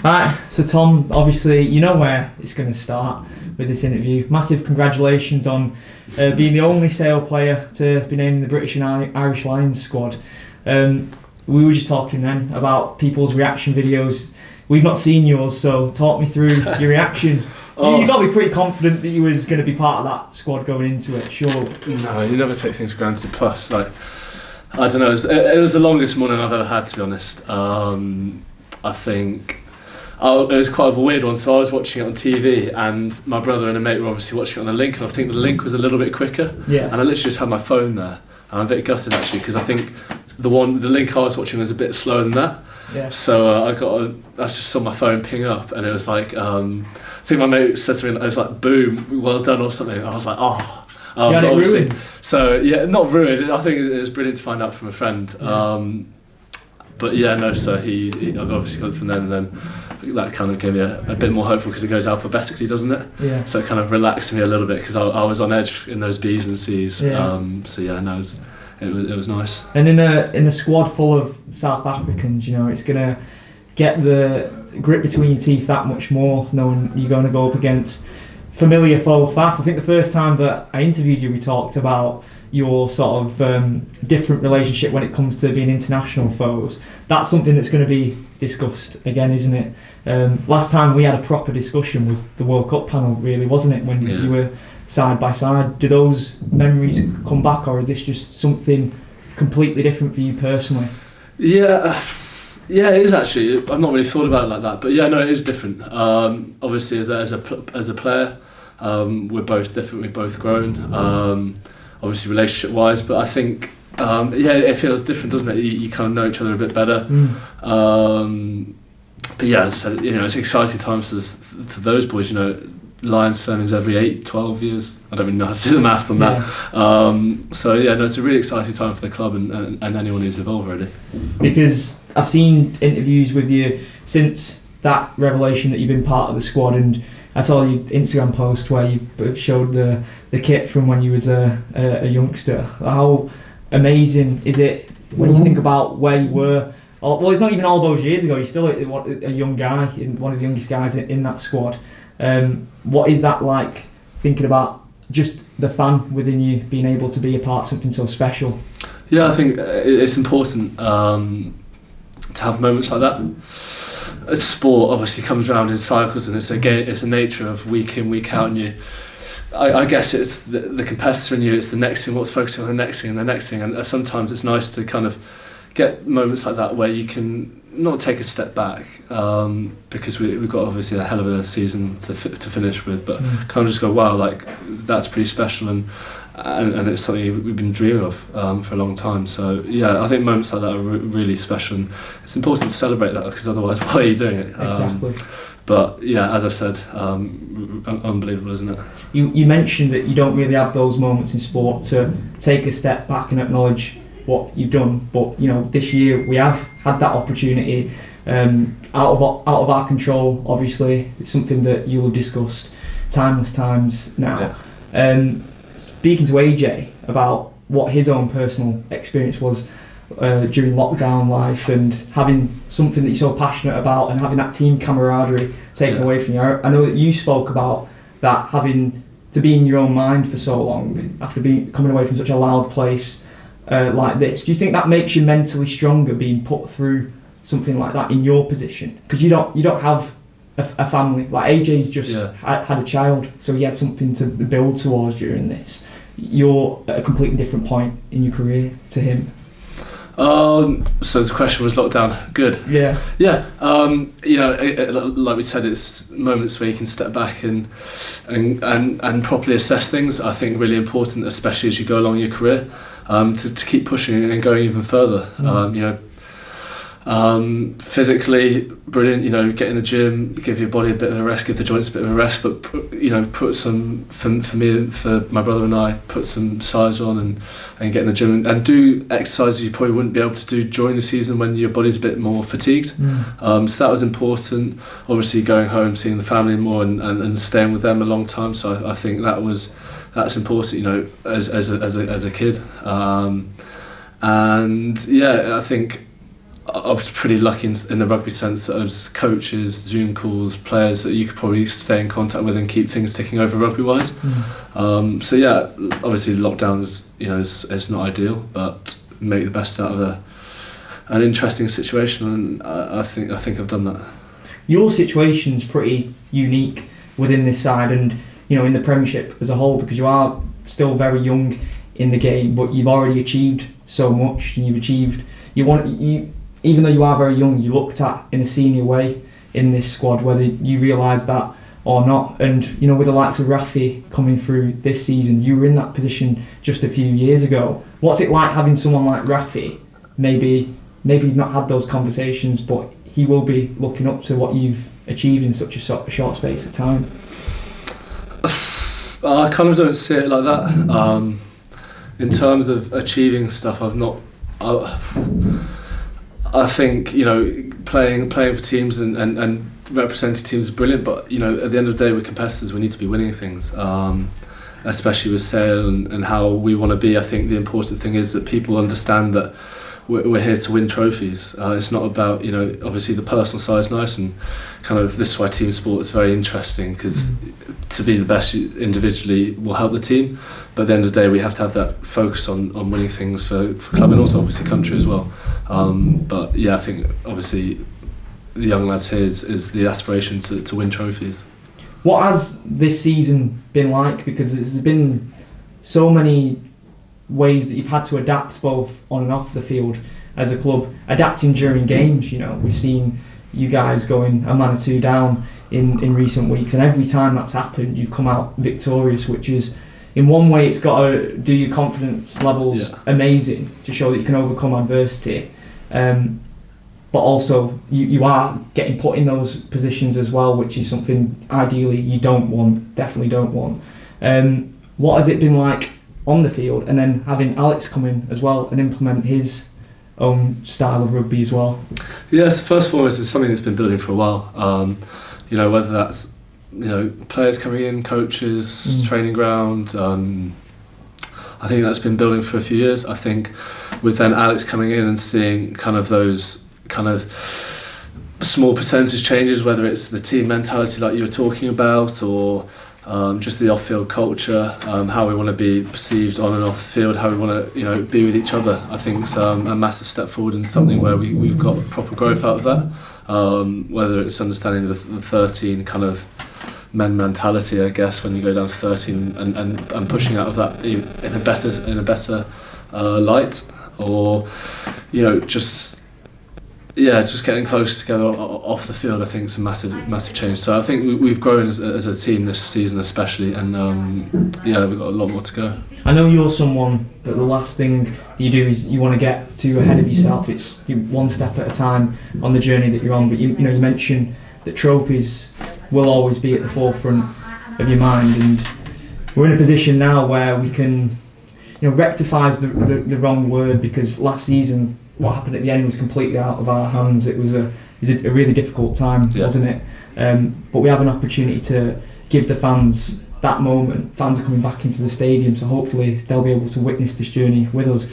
Right, so Tom, obviously you know where it's going to start with this interview. Massive congratulations on being the only Sale player to be named in the British and Irish Lions squad. We were just talking then about people's reaction videos. We've not seen yours, so talk me through your reaction. You've got to be pretty confident that you was going to be part of that squad going into it, sure. No, you never take things for granted. Plus, like, I don't know, it was the longest morning I've ever had, to be honest. I think it was quite a weird one. So I was watching it on TV, and my brother and a mate were obviously watching it on the link, and I think the link was a little bit quicker. Yeah. And I literally just had my phone there, and I'm a bit gutted actually, because I think the link I was watching was a bit slower than that. Yeah. So I just saw my phone ping up, and it was like, I think my mate said to me, it was like, "Boom, well done" or something. I was like, "Oh." But obviously, ruined. So yeah, not ruined. I think it was brilliant to find out from a friend. Yeah. But yeah, no. So he obviously got it from then, and then that kind of gave me a bit more hopeful, because it goes alphabetically, doesn't it? Yeah. So it kind of relaxed me a little bit, because I was on edge in those B's and C's. Yeah. So yeah, no, it was nice. And in a squad full of South Africans, you know, it's gonna get the grit between your teeth that much more, knowing you're going to go up against familiar foe Faf. I think the first time that I interviewed you, we talked about your sort of different relationship when it comes to being international foes. That's something that's going to be discussed again, isn't it? Last time we had a proper discussion was the World Cup panel, really, wasn't it, when you were side by side? Do those memories come back, or is this just something completely different for you personally? Yeah, it is actually. I've not really thought about it like that, but yeah, no, it is different. Obviously, as a player, we're both different. We've both grown, obviously relationship wise, but I think it feels different, doesn't it? You kind of know each other a bit better. But yeah, as I said, you know, it's exciting times for those boys. You know, Lions filming's every 12 years. I don't really know how to do the math on that. So yeah, no, it's a really exciting time for the club and anyone who's involved, really. Because I've seen interviews with you since that revelation that you've been part of the squad, and I saw your Instagram post where you showed the kit from when you was a youngster. How amazing is it when you think about where you were? Well, it's not even all those years ago. You're still a young guy, one of the youngest guys in that squad. What is that like, thinking about just the fan within you being able to be a part of something so special? Yeah, I think it's important to have moments like that. Sport obviously comes around in cycles, and it's a nature of week in, week out, and I guess it's the competitor in you, it's the next thing, what's focusing on the next thing and the next thing, and sometimes it's nice to kind of get moments like that where you can not take a step back, because we've got obviously a hell of a season to finish with, but kind of just go, wow, like that's pretty special, and it's something we've been dreaming of for a long time. So yeah, I think moments like that are really special, and it's important to celebrate that, because otherwise why are you doing it? Exactly. But yeah, as I said, unbelievable, isn't it? You mentioned that you don't really have those moments in sport to take a step back and acknowledge what you've done, but you know, this year we have had that opportunity, out of our control. Obviously, it's something that you'll have discussed timeless times now. Yeah. Speaking to AJ about what his own personal experience was during lockdown life, and having something that you're so passionate about, and having that team camaraderie taken away from you. I know that you spoke about that, having to be in your own mind for so long after coming away from such a loud place like this. Do you think that makes you mentally stronger, being put through something like that in your position? Because you don't have a family. Like AJ's just had a child, so he had something to build towards during this. You're at a completely different point in your career to him. So the question was, lockdown good? Yeah. You know, like we said, it's moments where you can step back and properly assess things. I think really important, especially as you go along your career, to keep pushing and going even further. You know, physically brilliant, you know, get in the gym, give your body a bit of a rest, give the joints a bit of a rest, but you know, put some, for me, for my brother and I, put some size on and get in the gym and do exercises you probably wouldn't be able to do during the season when your body's a bit more fatigued. So that was important. Obviously going home, seeing the family more and staying with them a long time, so I think that's important, you know, as a kid. And yeah, I think I was pretty lucky in the rugby sense that as coaches, Zoom calls, players that you could probably stay in contact with and keep things ticking over rugby-wise. So yeah, obviously lockdowns, it's not ideal, but make the best out of an interesting situation, and I think I've done that. Your situation's pretty unique within this side, and in the Premiership as a whole, because you are still very young in the game, but you've already achieved so much, and even though you are very young, you looked at in a senior way in this squad, whether you realise that or not. And with the likes of Rafi coming through this season, you were in that position just a few years ago. What's it like having someone like Rafi? Maybe you've not had those conversations, but he will be looking up to what you've achieved in such a short space of time. I kind of don't see it like that. In terms of achieving stuff, I think playing for teams and representing teams is brilliant, but at the end of the day, we're competitors. We need to be winning things, especially with Sale and how we want to be. I think the important thing is that people understand that we're here to win trophies. It's not about obviously the personal side is nice, and kind of this is why team sport is very interesting, because to be the best individually will help the team, but at the end of the day we have to have that focus on winning things for club and also obviously country as well. But yeah, I think obviously the young lads here is the aspiration to win trophies. What has this season been like? Because there's been so many ways that you've had to adapt both on and off the field as a club. Adapting during games, we've seen you guys going a man or two down in recent weeks, and every time that's happened you've come out victorious, which is, in one way, it's got to do your confidence levels amazing to show that you can overcome adversity, but also you are getting put in those positions as well, which is something ideally you definitely don't want. What has it been like on the field, and then having Alex come in as well and implement his own style of rugby as well? Yes, first and foremost, it's something that's been building for a while. Whether that's players coming in, coaches, training ground. I think that's been building for a few years. I think with then Alex coming in and seeing kind of those kind of small percentage changes, whether it's the team mentality like you were talking about, or just the off-field culture, how we want to be perceived on and off the field, how we want to be with each other. I think it's a massive step forward and something where we've got proper growth out of that. Whether it's understanding the 13 kind of men mentality, I guess, when you go down to 13 and pushing out of that in a better light, or just getting close together off the field. I think it's a massive change. So I think we've grown as a team this season especially, and we've got a lot more to go. I know you're someone that the last thing you do is you want to get to ahead of yourself. It's one step at a time on the journey that you're on, but you mentioned that trophies will always be at the forefront of your mind, and we're in a position now where we can, rectify the wrong word, because last season what happened at the end was completely out of our hands. It was a really difficult time, wasn't it? But we have an opportunity to give the fans that moment. Fans are coming back into the stadium, so hopefully they'll be able to witness this journey with us.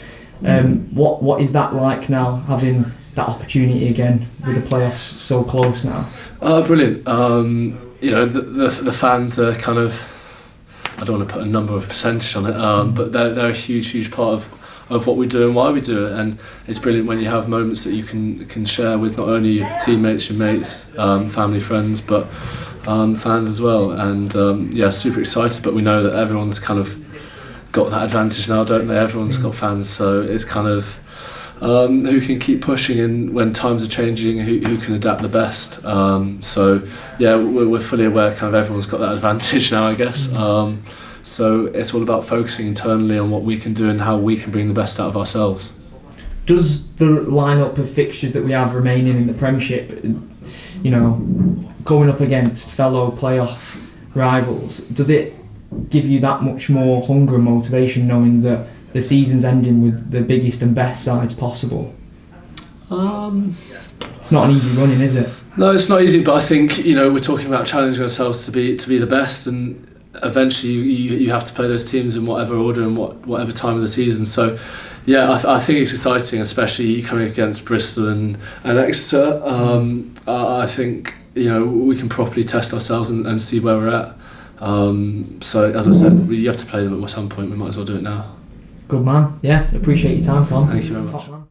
What is that like now, having that opportunity again with the playoffs so close now? Brilliant. The fans are kind of, I don't want to put a number of percentage on it, but they're a huge part of what we do and why we do it, and it's brilliant when you have moments that you can share with not only your teammates, your mates, family, friends, but fans as well. And super excited, but we know that everyone's kind of got that advantage now, don't they? Everyone's got fans, so it's kind of who can keep pushing in when times are changing, who can adapt the best. We're fully aware kind of everyone's got that advantage now, I guess. So it's all about focusing internally on what we can do and how we can bring the best out of ourselves. Does the lineup of fixtures that we have remaining in the Premiership, going up against fellow playoff rivals, does it give you that much more hunger and motivation, knowing that the season's ending with the biggest and best sides possible? It's not an easy running, is it? No, it's not easy, but I think we're talking about challenging ourselves to be the best, and eventually you have to play those teams in whatever order and whatever time of the season. So Yeah, I think it's exciting, especially coming against Bristol and Exeter. I think, you know, we can properly test ourselves and see where we're at. So as I said, you have to play them at some point. We might as well do it now. Good man. Yeah, appreciate your time, Tom. Thank you very much. Top man.